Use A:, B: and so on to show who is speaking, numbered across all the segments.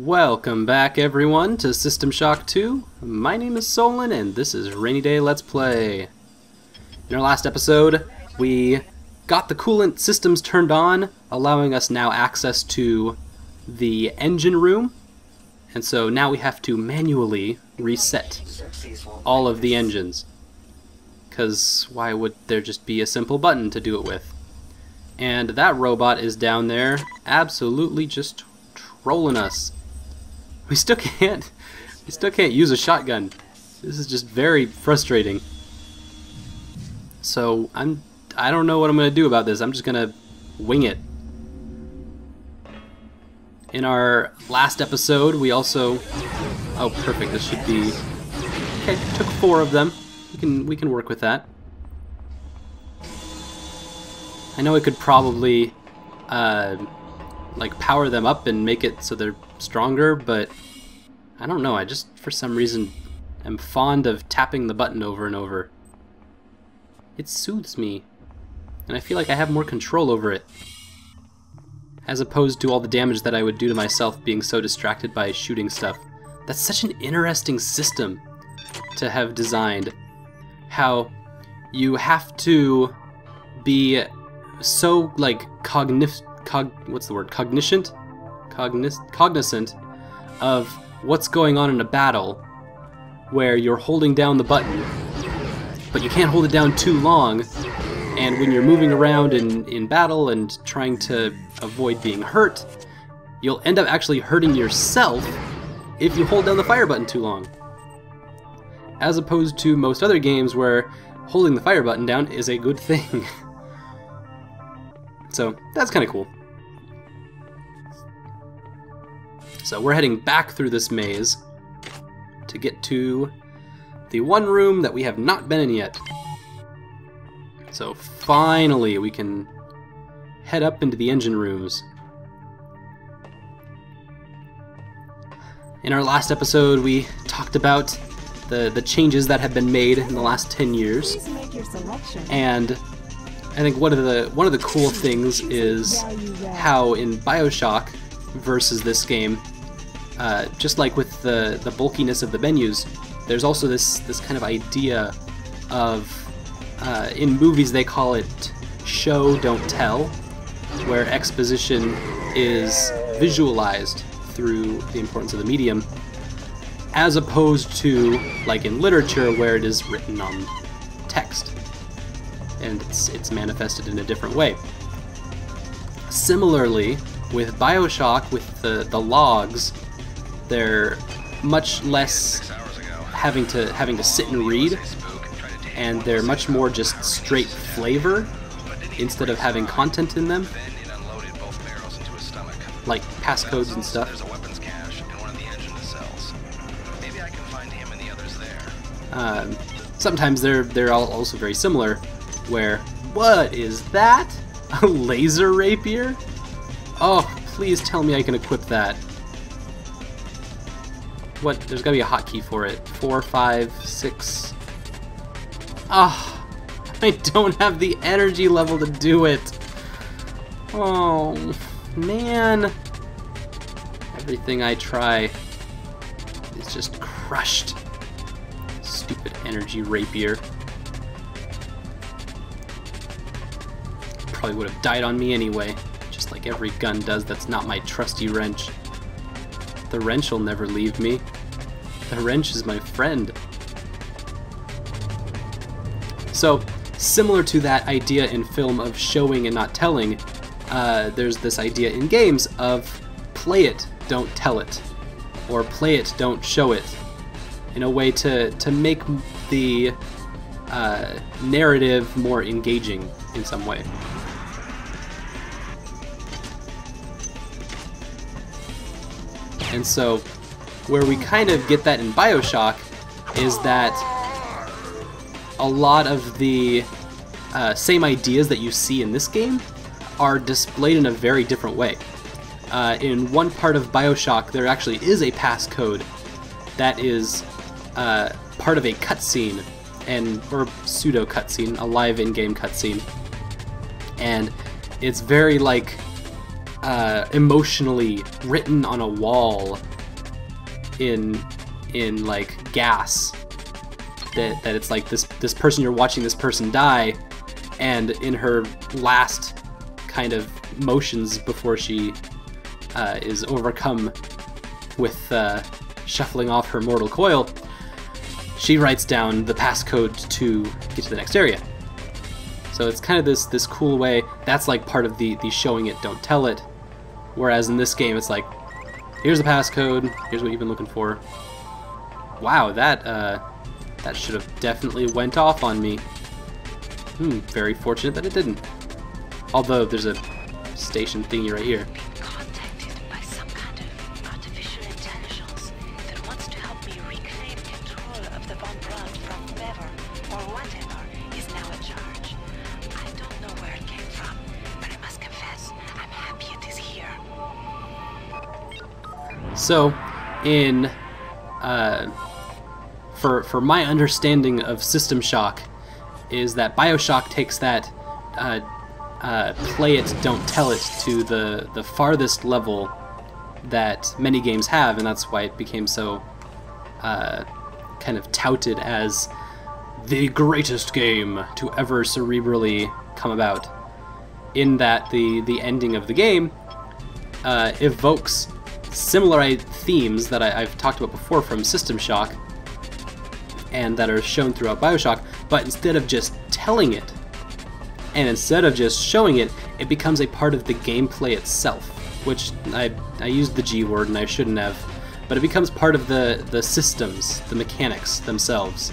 A: Welcome back everyone to System Shock 2. My name is Solon and this is Rainy Day Let's Play. In our last episode, we got the coolant systems turned on, allowing us now access to the engine room. And so now we have to manually reset all of the engines. Because why would there just be a simple button to do it with? And that robot is down there absolutely just trolling us. We still can't use a shotgun. This is just very frustrating. So I don't know what I'm gonna do about this. I'm just gonna wing it. In our last episode, we also perfect. This should be okay. Took 4 of them. We can work with that. I know I could probably like power them up and make it so they're stronger, but I don't know. I just for some reason am fond of tapping the button over and over. It soothes me, and I feel like I have more control over it, as opposed to all the damage that I would do to myself being so distracted by shooting stuff. That's such an interesting system to have designed. How you have to be so like cognizant of what's going on in a battle, where you're holding down the button, but you can't hold it down too long, and when you're moving around in battle and trying to avoid being hurt, you'll end up actually hurting yourself if you hold down the fire button too long. As opposed to most other games where holding the fire button down is a good thing. So that's kind of cool. So we're heading back through this maze to get to the one room that we have not been in yet. So finally we can head up into the engine rooms. In our last episode we talked about the changes that have been made in the last 10 years. And I think one of the cool things is how in BioShock versus this game, just like with the bulkiness of the menus, there's also this kind of idea of, in movies they call it show, don't tell, where exposition is visualized through the importance of the medium, as opposed to like in literature where it is written on text and it's manifested in a different way. Similarly, with BioShock, with the logs, they're much less having to sit and read, and they're much more just straight flavor instead of having content in them, like passcodes and stuff. Sometimes they're also very similar, where, what is that? A laser rapier? Oh, please tell me I can equip that. What? There's gotta be a hotkey for it. 4, 5, 6. Ah, I don't have the energy level to do it. Oh, man. Everything I try is just crushed. Stupid energy rapier. Probably would have died on me anyway, just like every gun does that's not my trusty wrench. The wrench will never leave me. The wrench is my friend. So, similar to that idea in film of showing and not telling, there's this idea in games of play it, don't tell it, or play it, don't show it, in a way to make the narrative more engaging in some way. And so, where we kind of get that in BioShock is that a lot of the same ideas that you see in this game are displayed in a very different way. In one part of BioShock, there actually is a passcode that is part of a cutscene, or pseudo cutscene, a live in-game cutscene, and it's very like emotionally written on a wall in like gas. That it's like this person, you're watching this person die, and in her last kind of motions before she is overcome with shuffling off her mortal coil, she writes down the passcode to get to the next area. So it's kind of this cool way. That's like part of the showing it, don't tell it. Whereas in this game, it's like, here's the passcode, here's what you've been looking for. Wow, that should have definitely went off on me. Very fortunate that it didn't. Although there's a station thingy right here.
B: Contacted by some kind of artificial intelligence that wants to help me reclaim control of the Von Braun from whoever or whatever is now in charge. I don't know where it came from, but I must confess, I'm happy it is here.
A: So, in for my understanding of System Shock, is that BioShock takes that play it, don't tell it to the farthest level that many games have, and that's why it became so kind of touted as the greatest game to ever cerebrally come about. In that the ending of the game evokes similar themes that I've talked about before from System Shock, and that are shown throughout BioShock, but instead of just telling it, and instead of just showing it, it becomes a part of the gameplay itself, which I used the G word and I shouldn't have, but it becomes part of the systems, the mechanics themselves.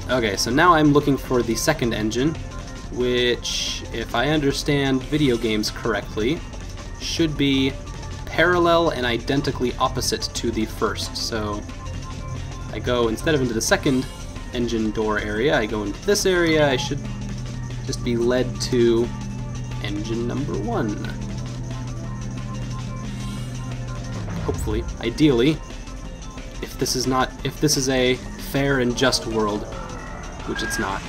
A: Okay, so now I'm looking for the second engine, which, if I understand video games correctly, should be parallel and identically opposite to the first. So I go, instead of into the second engine door area, I go into this area. I should just be led to engine number 1. Hopefully, ideally, if this is a fair and just world, which it's not.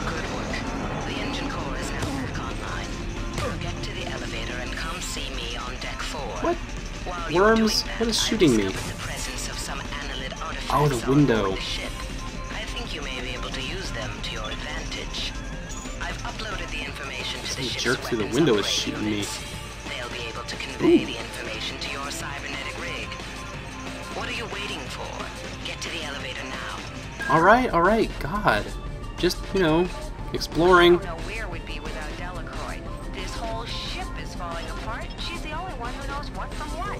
B: Good work. The engine core is now back online. Get to the elevator and come see me on deck 4.
A: What?
B: While you're
A: Worms?
B: doing that,
A: What is shooting me?
B: I discovered the presence of some annelid artifacts
A: Oh, the
B: on
A: window.
B: board the ship. I think you may be able to use them to your advantage. I've uploaded the information to the
A: Some
B: ship's
A: jerk through the
B: weapons
A: window is
B: operating
A: shooting me.
B: units. They'll be able to convey the information to your cybernetic rig. What are you waiting for? Get to the elevator now.
A: Alright, God. Just, exploring.
C: I don't know where we'd be without Delacroix. This whole ship is falling apart. She's the only one who knows what from what.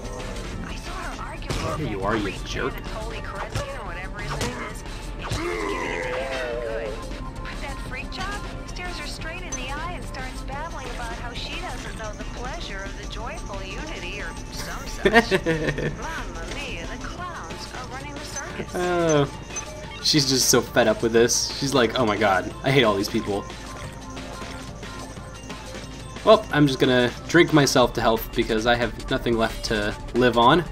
C: I saw her arguing with
A: There you
C: that
A: are, you
C: freak
A: jerk.
C: David Holy Koretzkin or whatever his name is. And she was giving it to Aaron good. But that freak job stares her straight in the eye and starts babbling about how she doesn't know the pleasure of the joyful unity or some such. Mamma mia, the clowns are running the circus.
A: Oh. She's just so fed up with this. She's like, oh my god, I hate all these people. Well, I'm just gonna drink myself to health because I have nothing left to live on.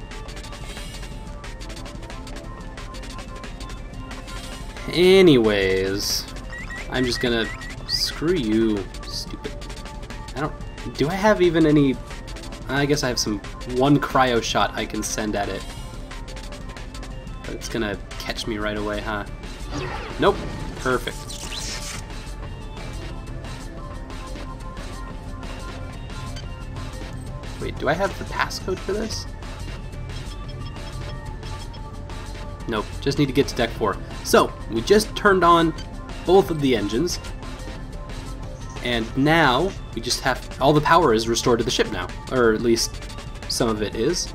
A: Anyways, I'm just gonna... Screw you, stupid. Do I have even any... I guess I have one cryo shot I can send at it. But it's gonna catch me right away, huh? Nope. Perfect. Wait, do I have the passcode for this? Nope, just need to get to deck 4. So, we just turned on both of the engines, and now we just have... all the power is restored to the ship now, or at least some of it is.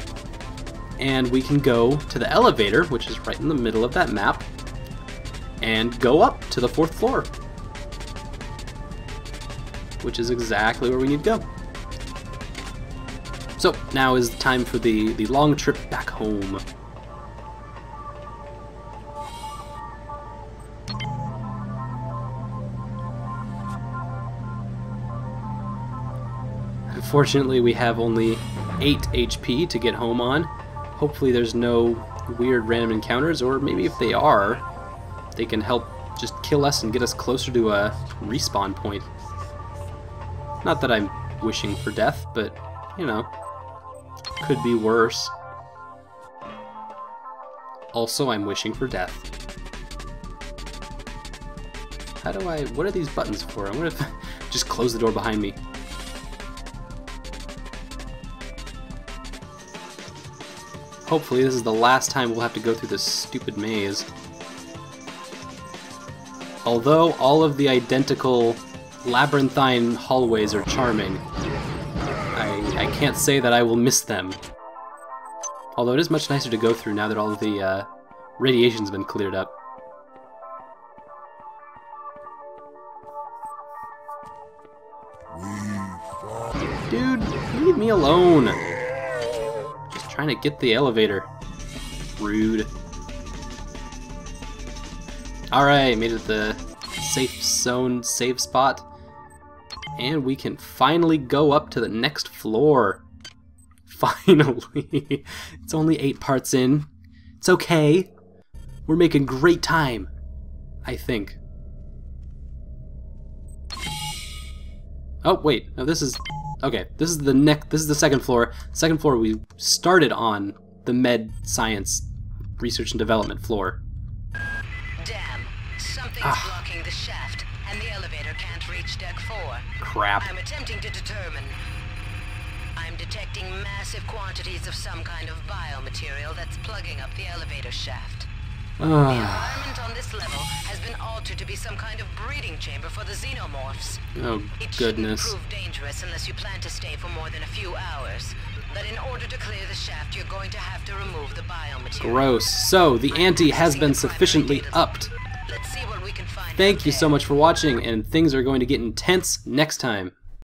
A: And we can go to the elevator, which is right in the middle of that map, and go up to the 4th floor, which is exactly where we need to go. So now is the time for the long trip back home. Unfortunately, we have only 8 HP to get home on. Hopefully there's no weird random encounters, or maybe if they are, they can help just kill us and get us closer to a respawn point. Not that I'm wishing for death, but, you know. Could be worse. Also, I'm wishing for death. How do I... What are these buttons for? I'm gonna just close the door behind me. Hopefully this is the last time we'll have to go through this stupid maze. Although all of the identical labyrinthine hallways are charming, I can't say that I will miss them. Although it is much nicer to go through now that all of the radiation's been cleared up. Dude, leave me alone! Just trying to get the elevator. Rude. Alright, made it to the safe zone save spot. And we can finally go up to the next floor. Finally. It's only 8 parts in. It's okay. We're making great time, I think. Oh, wait. No, this is... Okay, this is the second floor. Second floor we started on the med science research and development floor.
B: Damn. Something's blocking the shaft, and the elevator can't reach deck 4.
A: Crap.
B: I'm attempting to determine. I'm detecting massive quantities of some kind of biomaterial that's plugging up the elevator shaft. The environment on this level has been altered to be some kind of breeding chamber for the xenomorphs.
A: Oh,
B: it
A: goodness.
B: shouldn't prove dangerous unless you plan to stay for more than a few hours. But in order to clear the shaft, you're going to have to remove the biomaterial.
A: Gross. So, the ante has been sufficiently upped.
B: Let's see what we can find.
A: Thank you so much for watching, and things are going to get intense next time.